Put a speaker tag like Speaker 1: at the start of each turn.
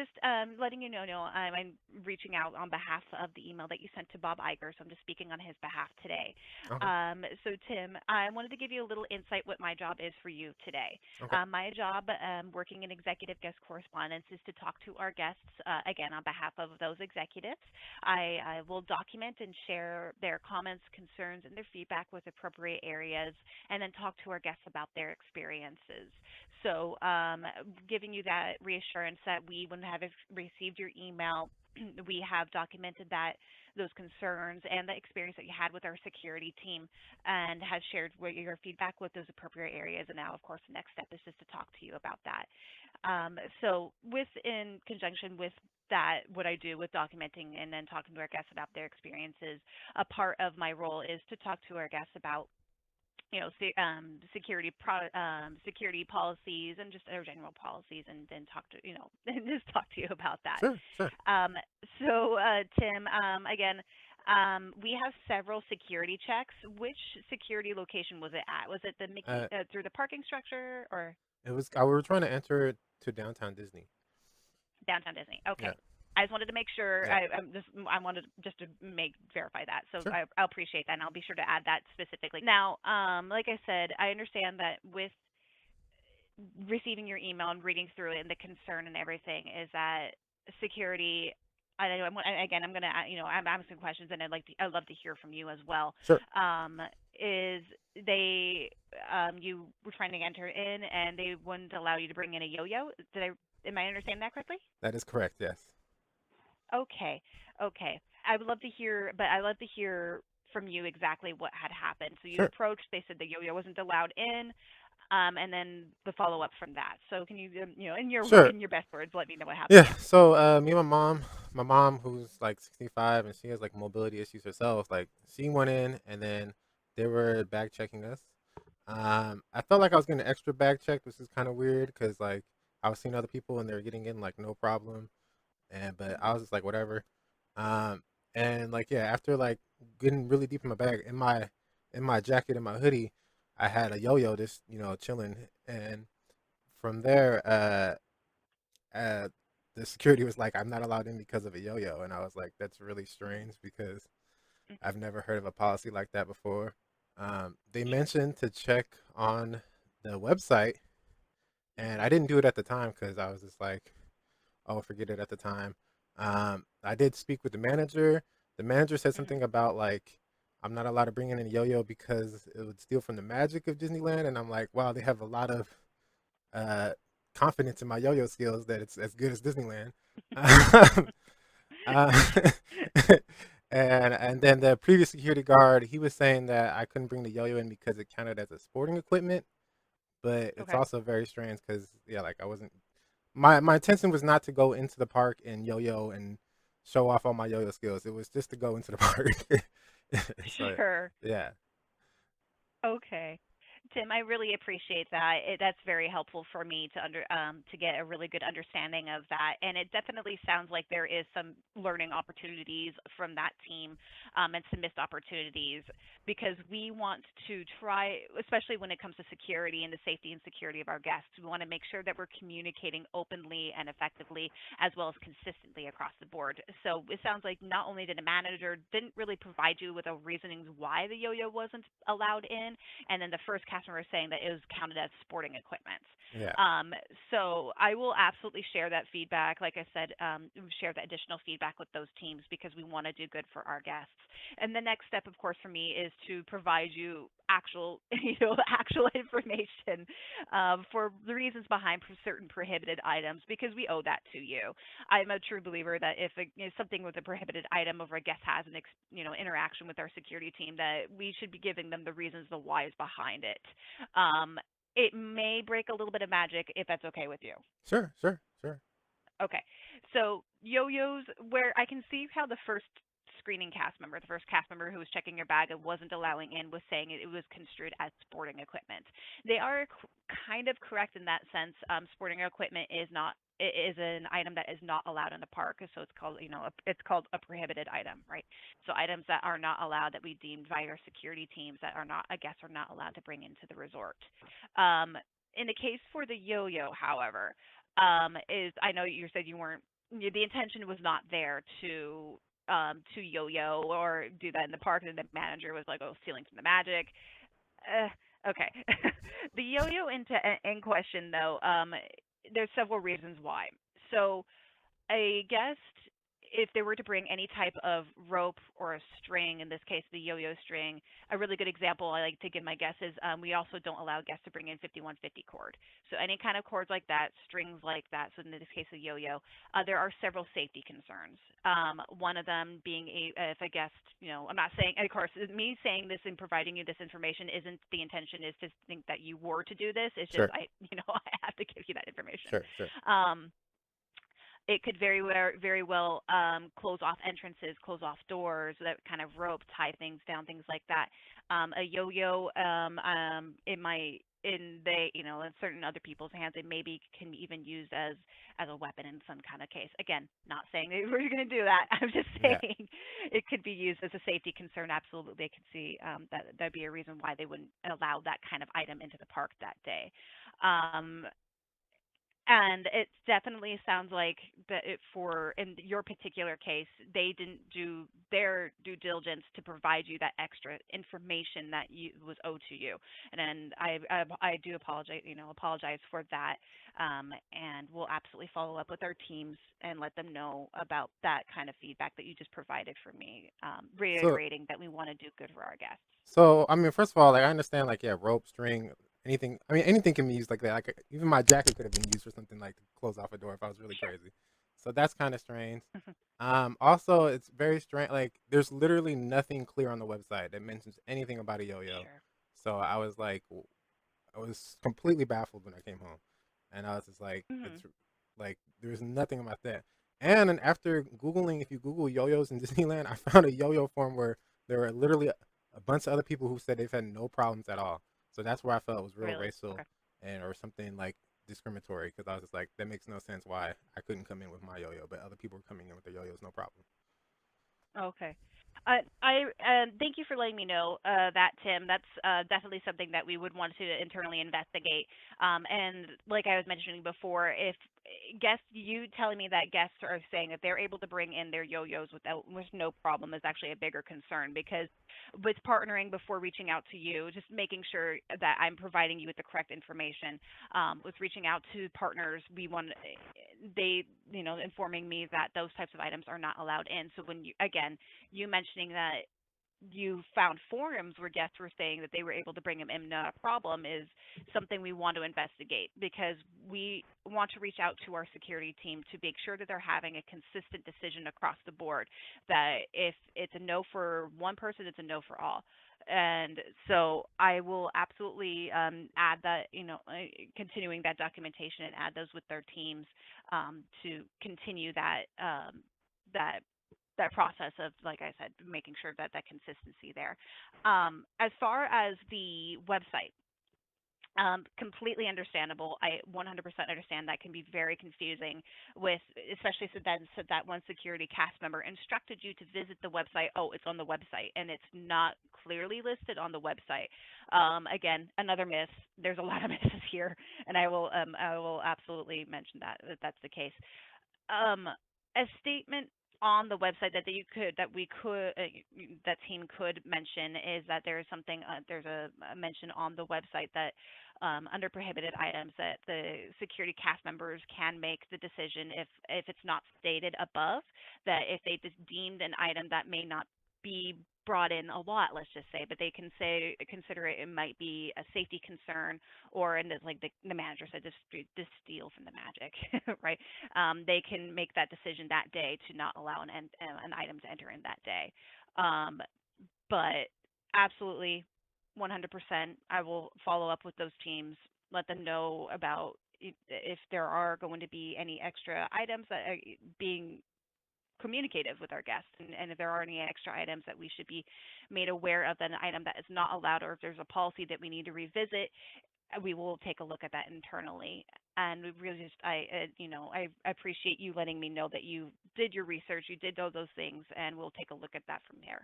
Speaker 1: just letting you know, I'm reaching out on behalf of the email that you sent to Bob Iger, so I'm just speaking on his behalf today.
Speaker 2: Okay.
Speaker 1: So, Tim, I wanted to give you a little insight what my job is for you today.
Speaker 2: Okay.
Speaker 1: My job, working in executive guest correspondence, is to talk to our guests, again, on behalf of those executives. I will document and share their comments, concerns, and their feedback with appropriate areas, and then talk to our guests about their experiences. So, giving you that reassurance that we, when have received your email, we have documented that those concerns and the experience that you had with our security team, and has shared what your feedback with those appropriate areas. And now, of course, the next step is just to talk to you about that. So, with in conjunction with that, what I do with documenting and then talking to our guests about their experiences, a part of my role is to talk to our guests about security policies and just other general policies, and then talk to and just talk to you about that.
Speaker 2: Sure. Sure.
Speaker 1: Um, so, Tim, again, we have several security checks. Which security location was it at? Was it the Mickey
Speaker 2: Uh,
Speaker 1: through the parking structure or
Speaker 2: it was. We were trying to enter it to downtown Disney.
Speaker 1: downtown Disney?
Speaker 2: Yeah.
Speaker 1: Okay. I just wanted to make sure.
Speaker 2: Yeah.
Speaker 1: I wanted just to make verify that. So
Speaker 2: Sure.
Speaker 1: I'll appreciate that, and I'll be sure to add that specifically. Now, like I said, I understand that with receiving your email and reading through it, and the concern and everything is that security. I know. Again, I'm gonna. I'm asking questions, and I'd love to hear from you as well.
Speaker 2: Sure.
Speaker 1: Is they you were trying to enter in, and they wouldn't allow you to bring in a yo-yo? Did I Am I understanding that correctly?
Speaker 2: That is correct. Yes.
Speaker 1: Okay, okay. I would love to hear, but I'd love to hear from you exactly what had happened. So you
Speaker 2: Sure.
Speaker 1: approached. They said the yo-yo wasn't allowed in. And then the follow up from that. So can you,
Speaker 2: Sure.
Speaker 1: in your best words, let me know what happened
Speaker 2: Yeah.
Speaker 1: there?
Speaker 2: So, me and my mom, who's like 65 and she has like mobility issues herself, like she went in and then they were bag checking us. I felt like I was getting an extra bag checked, which is kind of weird because like I was seeing other people and they're getting in like no problem, and but I
Speaker 1: Hmm.
Speaker 2: was just like whatever. Um, and like yeah, after like getting really deep in my bag, in my jacket and my hoodie, I had a yo-yo just chilling, and from there, uh, the security was like, "I'm not allowed in because of a yo-yo," and I was like, "That's really strange because I've never heard of a policy like that before." They mentioned to check on the website, and I
Speaker 1: Hmm.
Speaker 2: didn't do it at the time because I was just like, "Oh, forget it." At the time, I did speak with the manager. The manager said
Speaker 1: Hmm.
Speaker 2: something about like I'm not allowed to bring in a yo-yo because it would steal from the magic of Disneyland, and I'm like, wow, they have a lot of uh, confidence in my yo-yo skills that it's as good as Disneyland. uh, and then the previous security guard, he was saying that I couldn't bring the yo-yo in because it counted as a sporting equipment, but it's
Speaker 1: Okay.
Speaker 2: also very strange because yeah, like I wasn't. My intention was not to go into the park and yo-yo and show off all my yo-yo skills. It was just to go into the park. So
Speaker 1: Sure.
Speaker 2: yeah,
Speaker 1: Okay. Tim, I really appreciate that. That's very helpful for me to get a really good understanding of that. And it definitely sounds like there is some learning opportunities from that team, and some missed opportunities, because we want to try, especially when it comes to security and the safety and security of our guests, we want to make sure that we're communicating openly and effectively, as well as consistently across the board. So it sounds like not only did the manager didn't really provide you with a reasonings why the yo-yo wasn't allowed in, and then the first customer was saying that it was counted as sporting equipment.
Speaker 2: yeah,
Speaker 1: Um, so I will absolutely share that feedback. Like I said, share the additional feedback with those teams, because we want to do good for our guests. And the next step, of course, for me is to provide you actual, actual information, for the reasons behind certain prohibited items, because we owe that to you. I'm a true believer that if something with a prohibited item over a guest has an interaction with our security team, that we should be giving them the reasons, the whys behind it. Um, it may break a little bit of magic, if that's okay with you.
Speaker 2: sure, sure, sure.
Speaker 1: Okay. So yo-yos, where I can see how the first the first cast member who was checking your bag and wasn't allowing in, was saying it was construed as sporting equipment. They are kind of correct in that sense. Sporting equipment is an item that is not allowed in the park, so it's called it's called a prohibited item, right? So items that are not allowed, that we deemed by our security teams that are not, I guess, are not allowed to bring into the resort. Um, in the case for the yo-yo, however, is I know you said you weren't the intention was not there to yo-yo or do that in the park, and the manager was like, "Oh, stealing from the magic." Okay. The yo-yo in question though, there's several reasons why. So a guest, if they were to bring any type of rope or a string, in this case the yo-yo string, a really good example I like to give my guests is we also don't allow guests to bring in 5150 cord. So any kind of cords like that, strings like that. So in this case a yo-yo, there are several safety concerns. One of them being if a guest, I'm not saying, of course, me saying this and providing you this information isn't the intention is to think that you were to do this. It's just
Speaker 2: Sure,
Speaker 1: I have to give you that information.
Speaker 2: sure, sure,
Speaker 1: Um, it could very well close off entrances, close off doors, that kind of rope, tie things down, things like that. A yo-yo, it might in they in certain other people's hands, it maybe can even use as a weapon in some kind of case. Again, not saying that we're going to do that. I'm just
Speaker 2: yeah.
Speaker 1: saying it could be used as a safety concern. Absolutely, I could see that that'd be a reason why they wouldn't allow that kind of item into the park that day. Um, and it definitely sounds like that for in your particular case, they didn't do their due diligence to provide you that extra information that you was owed to you. And then I do apologize for that. And we'll absolutely follow up with our teams and let them know about that kind of feedback that you just provided for me,
Speaker 2: So
Speaker 1: reiterating that we want to do good for our guests.
Speaker 2: I mean, first of all, like I understand, like yeah, rope, string, anything. I mean, anything can be used like that. Like even my jacket could have been used for something like to close off a door if I was really
Speaker 1: Sure.
Speaker 2: crazy. So that's kind of strange. Also, it's very strange. Like there's literally nothing clear on the website that mentions anything about a yo-yo.
Speaker 1: Sure.
Speaker 2: So I was like, I was completely baffled when I came home, and I was just like,
Speaker 1: Hmm.
Speaker 2: it's like there's nothing about that. And then after googling, if you Google yo-yos in Disneyland, I found a yo-yo forum where there were literally a bunch of other people who said they've had no problems at all. So that's where I felt it was real
Speaker 1: Really?
Speaker 2: racial
Speaker 1: Okay.
Speaker 2: and or something like discriminatory because I was just like, that makes no sense why I couldn't come in with my yo-yo, but other people were coming in with their yo-yos, no problem.
Speaker 1: Okay. I thank you for letting me know that, Tim. That's definitely something that we would want to internally investigate. And like I was mentioning before, if guests, you telling me that guests are saying that they're able to bring in their yo-yos with no problem is actually a bigger concern because with partnering before reaching out to you, just making sure that I'm providing you with the correct information. With reaching out to partners, we want they informing me that those types of items are not allowed in. So when you again you mentioning that you found forums where guests were saying that they were able to bring them in, not a problem, is something we want to investigate because we want to reach out to our security team to make sure that they're having a consistent decision across the board. That if it's a no for one person, it's a no for all. And so I will absolutely add that, continuing that documentation and add those with their teams to continue that that process of, like I said, making sure that that consistency there. As far as the website, completely understandable. I 100% understand that can be very confusing with, especially so that one security cast member instructed you to visit the website. Oh, it's on the website, and it's not clearly listed on the website. Again, another miss. There's a lot of misses here, and I will absolutely mention that that's the case. um, a statement on the website that we could that team could mention is that there is something there's a mention on the website that under prohibited items that the security cast members can make the decision if it's not stated above that if they just deemed an item that may not be brought in a lot, let's just say, but they can say consider it might be a safety concern, or in like the manager said, just steal from the magic, right? They can make that decision that day to not allow an item to enter in that day. Um, but absolutely, 100%, I will follow up with those teams, let them know about if there are going to be any extra items that are being communicative with our guests, and if there are any extra items that we should be made aware of, an item that is not allowed, or if there's a policy that we need to revisit, we will take a look at that internally. And we really just, I appreciate you letting me know that you did your research, you did all those things, and we'll take a look at that from there.